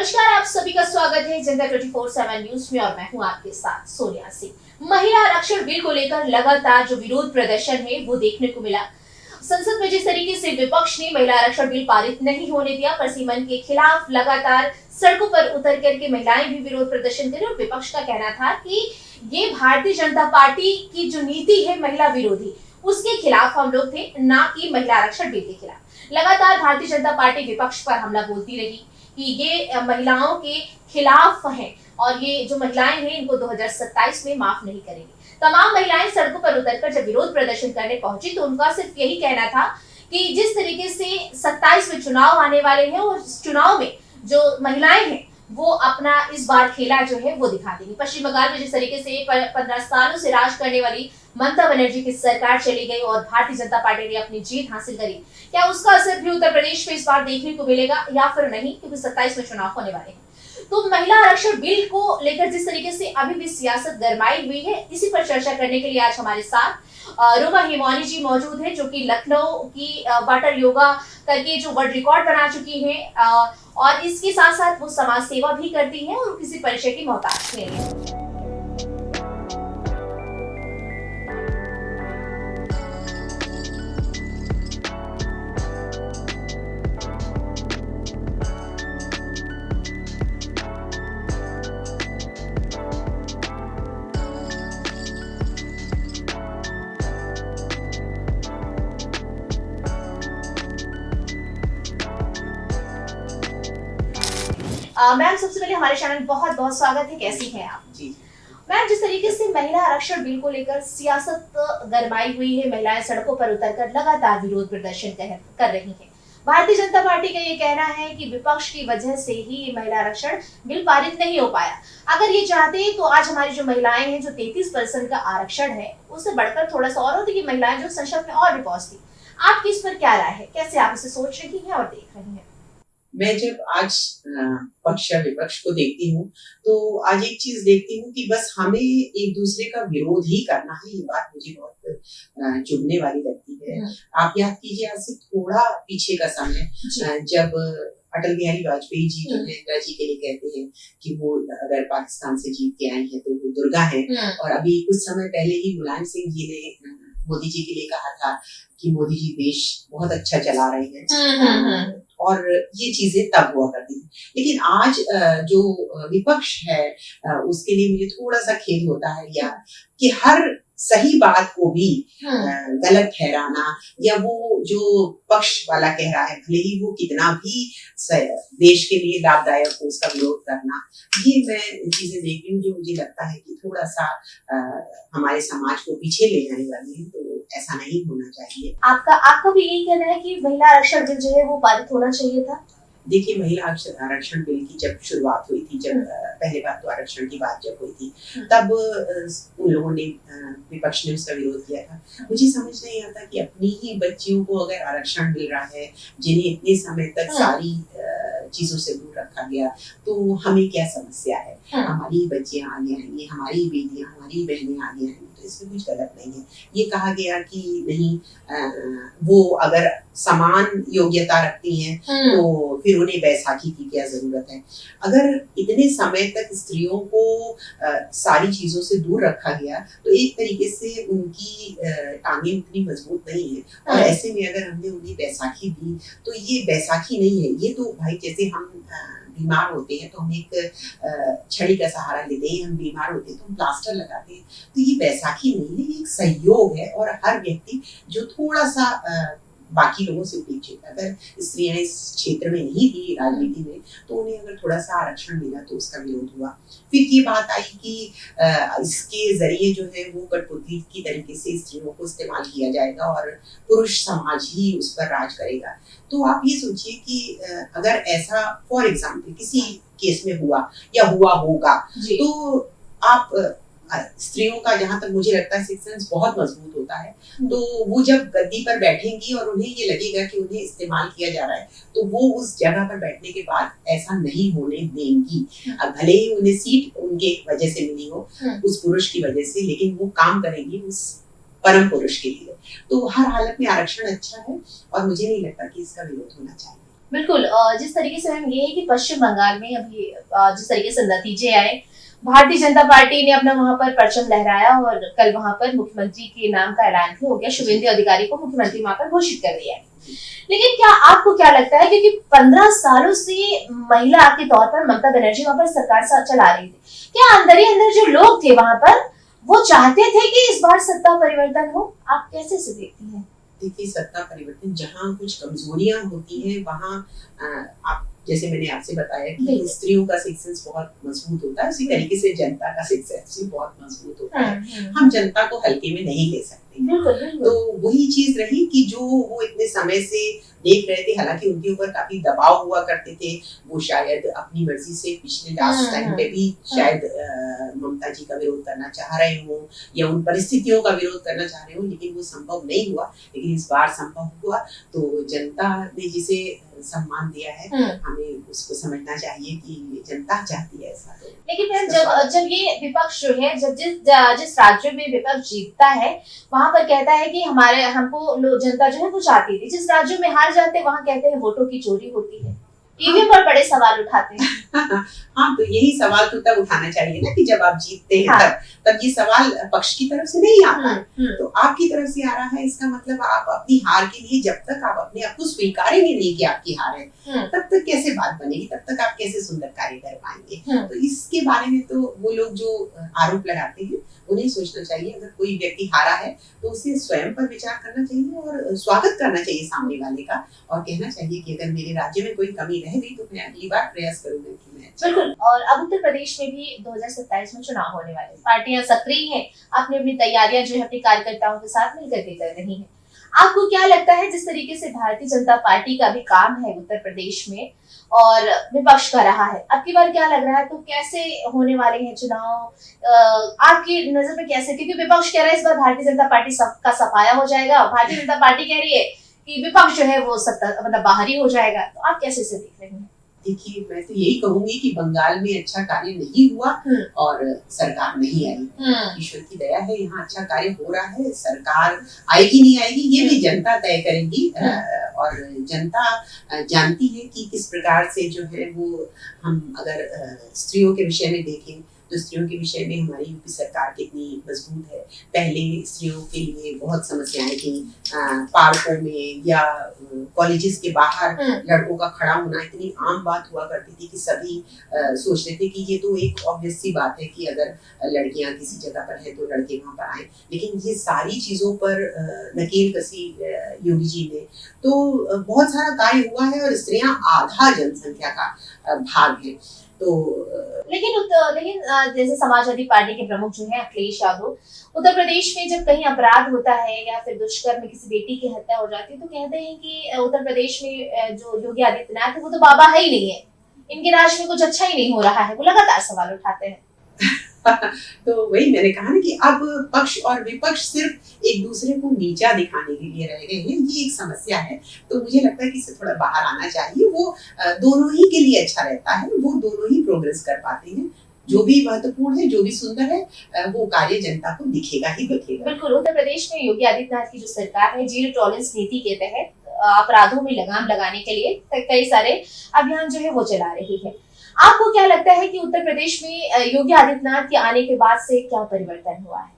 नमस्कार, आप सभी का स्वागत है जनता 24/7 न्यूज में और मैं हूं आपके साथ सोनिया सिंह। महिला आरक्षण बिल को लेकर लगातार जो विरोध प्रदर्शन है वो देखने को मिला। संसद में जिस तरीके से विपक्ष ने महिला आरक्षण बिल पारित नहीं होने दिया, परसीमन के खिलाफ लगातार सड़कों पर उतर करके महिलाएं भी विरोध प्रदर्शन करी और विपक्ष का कहना था कि ये भारतीय जनता पार्टी की जो नीति है महिला विरोधी, उसके खिलाफ हम लोग थे, ना कि महिला आरक्षण बिल के खिलाफ। लगातार भारतीय जनता पार्टी विपक्ष पर हमला बोलती रही कि ये महिलाओं के खिलाफ है और ये जो महिलाएं हैं इनको 2027 में माफ नहीं करेंगी। तमाम महिलाएं सड़कों पर उतरकर जब विरोध प्रदर्शन करने पहुंची तो उनका सिर्फ यही कहना था कि जिस तरीके से 27 में चुनाव आने वाले हैं और इस चुनाव में जो महिलाएं हैं वो अपना इस बार खेला जो है वो दिखा देंगी। पश्चिम बंगाल में जिस तरीके से 15 सालों से राज करने वाली ममता बनर्जी की सरकार चली गई और भारतीय जनता पार्टी ने अपनी जीत हासिल करी, क्या उसका असर भी उत्तर प्रदेश में इस बार देखने को मिलेगा या फिर नहीं, क्योंकि 27 में चुनाव होने वाले हैं। तो महिला आरक्षण बिल को लेकर जिस तरीके से अभी भी सियासत गरमाई हुई है, इसी पर चर्चा करने के लिए आज हमारे साथ रुमा हिमौनी जी मौजूद है, जो कि लखनऊ की वाटर योगा करके जो वर्ल्ड रिकॉर्ड बना चुकी हैं और इसके साथ साथ वो समाज सेवा भी करती हैं और किसी परिचय की मोहताज नहीं है। मैम, सबसे पहले हमारे चैनल में बहुत बहुत स्वागत है। कैसी हैं आप? जी मैम, जिस तरीके से महिला आरक्षण बिल को लेकर सियासत गरमाई हुई है, महिलाएं सड़कों पर उतरकर लगातार विरोध प्रदर्शन कर रही हैं। भारतीय जनता पार्टी का ये कहना है कि विपक्ष की वजह से ही ये महिला आरक्षण बिल पारित नहीं हो पाया। अगर ये चाहते तो आज हमारी जो महिलाएं हैं, जो 33% का आरक्षण है, उससे बढ़कर थोड़ा सा और होती कि महिलाएं जो संसद में और भी पहुंचती। आपकी इस पर क्या राय है? कैसे आप इसे सोच रही हैं और देख रही हैं? मैं जब आज पक्ष या विपक्ष को देखती हूँ तो आज एक चीज देखती हूँ कि बस हमें एक दूसरे का विरोध ही करना है। ये बात मुझे बहुत चुभने वाली लगती है। आप याद कीजिए, आज से थोड़ा पीछे का समय जब अटल बिहारी वाजपेयी जी जो है इंदिरा जी के लिए कहते हैं कि वो अगर पाकिस्तान से जीत के आई है तो वो दुर्गा है, और अभी कुछ समय पहले ही मुलायम सिंह जी ने मोदी जी के लिए कहा था कि मोदी जी देश बहुत अच्छा चला रहे हैं, और ये चीजें तब हुआ करती थी। लेकिन आज जो विपक्ष है उसके लिए मुझे थोड़ा सा खेद होता है या कि हर सही बात को भी गलत ठहराना, या वो जो पक्ष वाला कह रहा है भले ही वो कितना भी देश के लिए लाभदायक हो उसका विरोध करना, ये मैं चीजें देख रही हूँ जो मुझे लगता है कि थोड़ा सा हमारे समाज को पीछे ले जाने वाली है। तो ऐसा नहीं होना चाहिए। आपका भी यही कहना है कि महिला आरक्षण बिल जो है वो पारित होना चाहिए था? देखिए, महिला आरक्षण बिल की जब शुरुआत हुई थी, जब पहले बार तो आरक्षण की बात जब हुई थी, तब उन लोगों ने विपक्ष ने उसका विरोध किया था। मुझे समझ नहीं आता कि अपनी ही बच्चियों को अगर आरक्षण मिल रहा है, जिन्हें इतने समय तक सारी चीजों से दूर रखा गया, तो हमें क्या समस्या है? हमारी बच्चियां आगे आएंगी, हमारी बेटियां, हमारी बहनें आगे आएंगी, तो इसमें कुछ गलत नहीं है। ये कहा गया कि नहीं, वो अगर समान योग्यता रखती हैं तो फिर उन्हें बैसाखी की क्या जरूरत है? अगर इतने समय तक स्त्रियों को सारी चीजों से दूर रखा गया तो एक तरीके से उनकी टांगें उतनी मजबूत नहीं है, और ऐसे में अगर हमने उन्हें बैसाखी दी तो ये बैसाखी नहीं है। ये तो भाई जैसे हम बीमार होते हैं तो हम एक छड़ी का सहारा लेते हैं, हम बीमार होते हैं तो हम प्लास्टर लगाते हैं, तो ये बैसाखी नहीं है, ये एक सहयोग है। और हर व्यक्ति जो थोड़ा सा बाकी लोगों से पीछे, अगर स्त्रियां इस क्षेत्र में नहीं थी राजनीति में, तो उन्हें अगर थोड़ा सा आरक्षण मिला तो उसका विरोध हुआ। फिर ये बात आई कि इसके जरिए जो है वो कठपुतली की तरीके से स्त्रियों को इस्तेमाल किया जाएगा और पुरुष समाज ही उस पर राज करेगा। तो आप ये सोचिए कि अगर ऐसा फॉर एग्जाम्पल किसी केस में हुआ या हुआ होगा, तो आप स्त्रियों का, जहां तक मुझे लगता है, सिक्स सेंस बहुत मजबूत होता है। तो वो जब गद्दी पर बैठेंगी और उन्हें ये लगेगा कि उन्हें इस्तेमाल किया जा रहा है, तो वो उस जगह पर बैठने के बाद ऐसा नहीं होने देंगी। अब भले ही उन्हें सीट उनके वजह से मिली हो, उस पुरुष की वजह से, लेकिन वो काम करेंगी उस परम पुरुष के लिए। तो हर हालत में आरक्षण अच्छा है और मुझे नहीं लगता कि इसका विरोध होना चाहिए। बिल्कुल जिस तरीके से हम ये है कि पश्चिम बंगाल में अभी जिस तरीके से नतीजे आए, भारतीय जनता पार्टी ने अपना वहां पर परचम लहराया और कल वहां पर मुख्यमंत्री के नाम का ऐलान भी हो गया। शुभेंदु अधिकारी को मुख्यमंत्री वहां पर घोषित कर दिया है। लेकिन क्या आपको क्या लगता है, क्योंकि 15 सालों से महिला के तौर पर ममता बनर्जी वहां पर सरकार चला रही थी, क्या अंदर ही अंदर जो लोग थे वहां पर वो चाहते थे कि इस बार सत्ता परिवर्तन हो? आप कैसे से देखती हैं? देखिए, सत्ता परिवर्तन जहाँ कुछ कमजोरियां होती हैं वहाँ आप जैसे मैंने आपसे बताया कि स्त्रियों का सिक्स सेंस बहुत मजबूत होता है, उसी तरीके से जनता का सिक्स सेंस भी बहुत मजबूत होता है। हम जनता को हल्के में नहीं ले सकते। तो वही चीज रही कि जो वो इतने समय से देख रहे थे, हालांकि उनके ऊपर काफी दबाव हुआ करते थे, वो शायद अपनी मर्जी से पिछले लास्ट टाइम पे भी शायद ममता जी का विरोध करना चाह रहे हो या उन परिस्थितियों का विरोध करना चाह रहे हो, लेकिन वो संभव नहीं हुआ। लेकिन इस बार संभव हुआ, तो जनता ने जिसे सम्मान दिया है, हमें उसको समझना चाहिए कि जनता चाहती है ऐसा। तो लेकिन जब ये विपक्ष जो है, जब जिस राज्य में विपक्ष जीतता है वहां पर कहता है कि हमको जनता जो है वो चाहती थी, जिस राज्यों में हार जाते हैं वहां कहते हैं वोटों की चोरी होती है। ईवीएम पर बड़े सवाल उठाते हैं। हाँ, तो यही सवाल तो तब उठाना चाहिए ना कि जब आप जीतते हैं। तब ये सवाल पक्ष की तरफ से नहीं आता, तो आपकी तरफ से आ रहा है। इसका मतलब आप अपनी हार के लिए जब तक आप अपने आप को स्वीकारेंगे नहीं कि आपकी हार है, तब तक कैसे बात बनेगी, तब तक आप कैसे सुंदर कार्य कर पाएंगे। तो इसके बारे में तो वो लोग जो आरोप लगाते हैं उन्हें सोचना चाहिए। अगर कोई व्यक्ति हारा है तो उसे स्वयं पर विचार करना चाहिए और स्वागत करना चाहिए सामने वाले का, और कहना चाहिए कि अगर मेरे राज्य में कोई कमी रह गई तो मैं अगली बार प्रयास करूंगा कि मैं। बिल्कुल। और अब उत्तर प्रदेश में भी 2027 में चुनाव होने वाले, पार्टियां सक्रिय हैं, अपनी अपनी तैयारियां जो है अपने कार्यकर्ताओं के साथ मिलकर के कर रही हैं। आपको क्या लगता है, जिस तरीके से भारतीय जनता पार्टी का भी काम है उत्तर प्रदेश में और विपक्ष का रहा है, अब की बार क्या लग रहा है, तो कैसे होने वाले हैं चुनाव? आपकी नजर में कैसे, क्योंकि विपक्ष कह रहा है इस बार भारतीय जनता पार्टी का सफाया हो जाएगा, भारतीय जनता पार्टी कह रही है कि विपक्ष जो है वो सत्ता मतलब बाहरी हो जाएगा, तो आप कैसे से देख रहे हैं? देखिए, मैं तो यही कहूंगी कि बंगाल में अच्छा कार्य नहीं हुआ और सरकार नहीं आई। ईश्वर की दया है, यहाँ अच्छा कार्य हो रहा है। सरकार आएगी नहीं आएगी ये भी जनता तय करेगी, और जनता जानती है कि किस प्रकार से जो है वो, हम अगर स्त्रियों के विषय में देखें तो स्त्रियों के विषय में हमारी यूपी सरकार कितनी मजबूत है। पहले स्त्रियों के लिए बहुत समस्याएं थी, पार्कों में या कॉलेजेस के बाहर लड़कों का खड़ा होना इतनी आम बात हुआ करती थी कि सभी सोचते थे कि ये तो एक ऑब्वियस सी बात है कि अगर लड़कियां किसी जगह पर है तो लड़के वहां पर आए। लेकिन ये सारी चीजों पर नकेल कसी योगी जी ने, तो बहुत सारा कार्य हुआ है और स्त्रियां आधा जनसंख्या का भाग है। तो लेकिन जैसे समाजवादी पार्टी के प्रमुख जो है अखिलेश यादव, उत्तर प्रदेश में जब कहीं अपराध होता है या फिर दुष्कर्म में किसी बेटी की हत्या हो जाती है तो कहते हैं कि उत्तर प्रदेश में जो योगी आदित्यनाथ है वो तो बाबा है ही नहीं है, इनके राज में कुछ अच्छा ही नहीं हो रहा है, वो लगातार सवाल उठाते हैं। तो वही मैंने कहा ना कि अब पक्ष और विपक्ष सिर्फ एक दूसरे को नीचा दिखाने के लिए रह गए हैं, ये एक समस्या है। तो मुझे लगता है कि इससे थोड़ा बाहर आना चाहिए। वो दोनों ही के लिए अच्छा रहता है, वो दोनों ही प्रोग्रेस कर पाते हैं। जो भी महत्वपूर्ण है, जो भी सुंदर है, वो कार्य जनता को दिखेगा ही दिखेगा। बिल्कुल। उत्तर प्रदेश में योगी आदित्यनाथ की जो सरकार है, जीरो टॉलरेंस नीति के तहत अपराधों में लगाम लगाने के लिए कई सारे अभियान जो है वो चला रही है। आपको क्या लगता है कि उत्तर प्रदेश में योगी आदित्यनाथ के आने के बाद से क्या परिवर्तन हुआ है?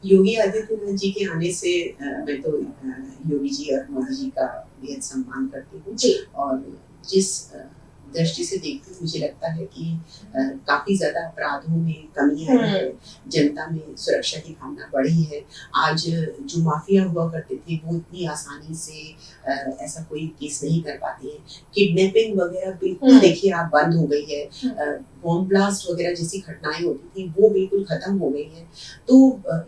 योगी आदित्यनाथ जी के आने से मैं तो योगी जी और मोदी जी का बेहद सम्मान करती हूँ, और जिस दृष्टि से देखती हूँ मुझे लगता है कि काफी ज्यादा अपराधों में कमी आई है, जनता में सुरक्षा की भावना बढ़ी है। आज जो माफिया हुआ करते थे वो इतनी आसानी से ऐसा कोई केस नहीं कर पाते हैं। किडनैपिंग वगैरह बिल्कुल देखिए आप बंद हो गई है, बॉम्ब ब्लास्ट वगैरह जैसी घटनाएं होती थी वो बिल्कुल खत्म हो गई है। तो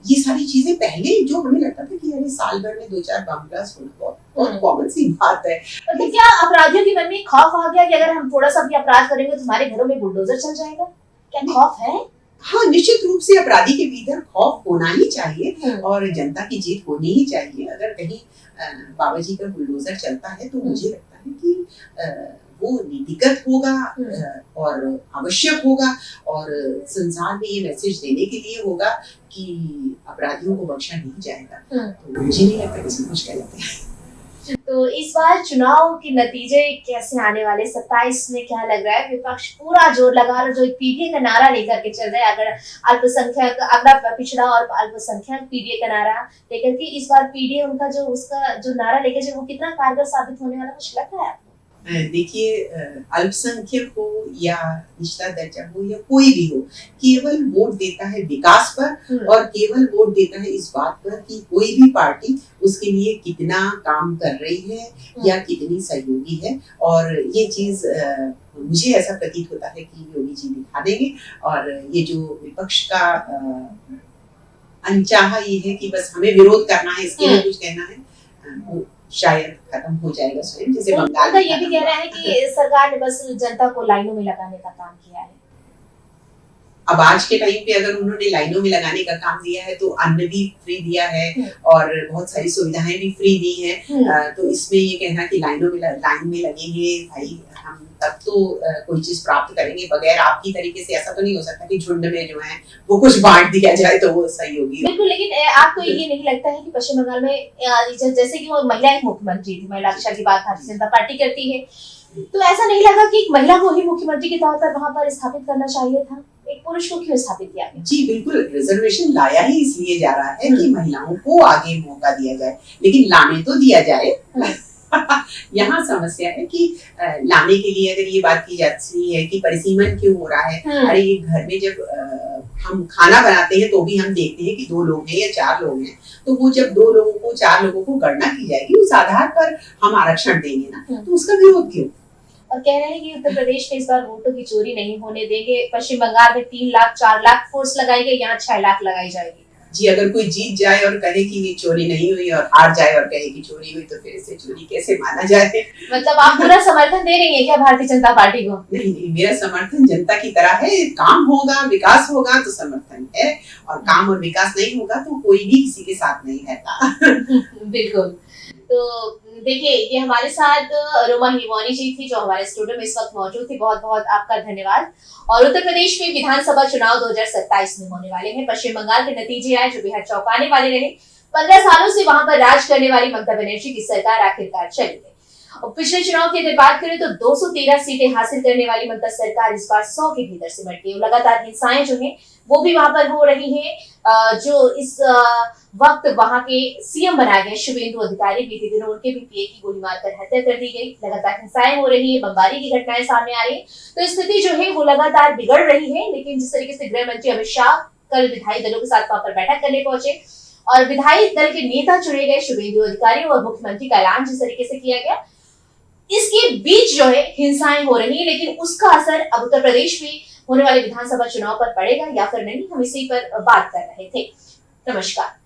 ये सारी चीजें पहले जो हमें लगता था कि अरे साल भर में 2-4 बम ब्लास्ट होना बहुत कॉमन सी बात है। तो क्या अपराधियों के मन में खौफ आ गया कि अगर हम थोड़ा सा भी अपराध करेंगे तो हमारे घरों में बुलडोजर चल जाएगा? क्या खौफ है? हाँ, निश्चित रूप से अपराधी के भीतर खौफ होना ही चाहिए और जनता की जीत होनी ही चाहिए। अगर कहीं बाबा जी का बुलडोजर चलता है तो मुझे लगता है कि वो नीतिगत होगा और आवश्यक होगा, और संसार में ये मैसेज देने के लिए होगा कि अपराधियों को बख्शा नहीं जाएगा। तो मुझे नहीं लगता कि इसमें कुछ गलत है। तो इस बार चुनाव के नतीजे कैसे आने वाले 27 में क्या लग रहा है? विपक्ष पूरा जोर लगा रहा है, जो पीडीए का नारा लेकर के चल रहा है, अगर अल्पसंख्यक अगड़ा पिछड़ा और अल्पसंख्यक पीडीए का नारा लेकर के इस बार पीडीए उनका जो उसका जो नारा लेकर जो वो कितना कारगर साबित होने वाला कुछ लग रहा है आपको? देखिए, अल्पसंख्यक हो या निचला दर्जा हो या कोई भी हो, केवल वोट देता है विकास पर और केवल वोट देता है इस बात पर कि कोई भी पार्टी उसके लिए कितना काम कर रही है या कितनी सहयोगी है। और ये चीज मुझे ऐसा प्रतीत होता है कि योगी जी दिखा देंगे। और ये जो विपक्ष का अनचाहा ये है कि बस हमें विरोध करना है, इसके लिए कुछ कहना है, वो शायद खत्म हो जाएगा स्वयं, जैसे बंगाल का ये भी कह रहा है कि सरकार ने बस जनता को लाइनों में लगाने का काम किया है। अब आज के टाइम पे अगर उन्होंने लाइनों में लगाने का काम दिया है तो अन्न भी फ्री दिया है और बहुत सारी सुविधाएं भी फ्री दी हैं। तो इसमें ये कहना कि लाइन में लगेंगे भाई, हम तब तो कोई चीज प्राप्त करेंगे, बगैर आपकी तरीके से ऐसा तो नहीं हो सकता कि झुंड में जो है वो कुछ बांट दिया जाए तो वो सही होगी। बिल्कुल, लेकिन आपको ये नहीं लगता है कि पश्चिम बंगाल में जैसे कि वो महिला एक मुख्यमंत्री थी, महिला रक्षा की बात भारतीय जनता पार्टी करती है, तो ऐसा नहीं लगा कि एक महिला को ही मुख्यमंत्री के तौर पर वहां पर स्थापित करना चाहिए था? एक पुरुष को क्यों स्थापित किया गया? जी बिल्कुल, रिजर्वेशन लाया ही इसलिए जा रहा है कि महिलाओं को आगे मौका दिया जाए, लेकिन लाने तो दिया जाए। यहाँ समस्या है कि लाने के लिए अगर ये बात की जाती है कि परिसीमन क्यों हो रहा है। अरे ये घर में जब हम खाना बनाते हैं तो भी हम देखते हैं कि 2 लोग हैं या 4 लोग हैं, तो वो जब 2 लोगों को 4 लोगों को गणना की जाएगी उस आधार पर हम आरक्षण देंगे ना, तो उसका विरोध क्यों? और कह रहे हैं कि उत्तर प्रदेश में इस बार वोटों की चोरी नहीं होने देंगे। पश्चिम बंगाल में 3 लाख 4 लाख फोर्स लगाई गई, यहाँ 6 लाख लगाई जाएगी। जी, अगर कोई जीत जाए और कहे कि ये चोरी नहीं हुई और हार जाए और कहे कि चोरी हुई, तो फिर इसे चोरी कैसे माना जाए? मतलब आप पूरा समर्थन दे रही हैं क्या भारतीय जनता पार्टी को? नहीं, मेरा समर्थन जनता की तरह है। काम होगा, विकास होगा तो समर्थन है, और काम और विकास नहीं होगा तो कोई भी किसी के साथ नहीं रहता। बिल्कुल। तो देखिए, ये हमारे साथ रोमा हिमोनी जी थी जो हमारे स्टूडियो में इस वक्त मौजूद थी। बहुत बहुत आपका धन्यवाद। और उत्तर प्रदेश में विधानसभा चुनाव 2027 में होने वाले हैं। पश्चिम बंगाल के नतीजे आए जो बेहद चौंकाने वाले रहे। 15 सालों से वहां पर राज करने वाली ममता बनर्जी की सरकार आखिरकार चली गई। और पिछले चुनाव की अगर बात करें तो 213 सीटें हासिल करने वाली ममता सरकार इस बार 100 के भीतर सिमट गई। लगातार हिंसाएं जो हैं वो भी वहां पर हो रही हैं। जो इस वक्त वहां के सीएम बनाए गए शुभेंदु अधिकारी, बीते दिनों उनके भी पीए की गोली मारकर हत्या कर दी गई। लगातार हिंसाएं हो रही है, बमबारी की घटनाएं सामने आ रही है, तो स्थिति जो है वो लगातार बिगड़ रही है। लेकिन जिस तरीके से गृह मंत्री अमित शाह कल विधायी दलों के साथ वहां पर बैठक करने पहुंचे और विधायी दल के नेता चुने गए शुभेंदु अधिकारी और मुख्यमंत्री का ऐलान जिस तरीके से किया गया, इसके बीच जो है हिंसाएं हो रही है। लेकिन उसका असर अब उत्तर प्रदेश में होने वाले विधानसभा चुनाव पर पड़ेगा या फिर नहीं, हम इसी पर बात कर रहे थे। नमस्कार।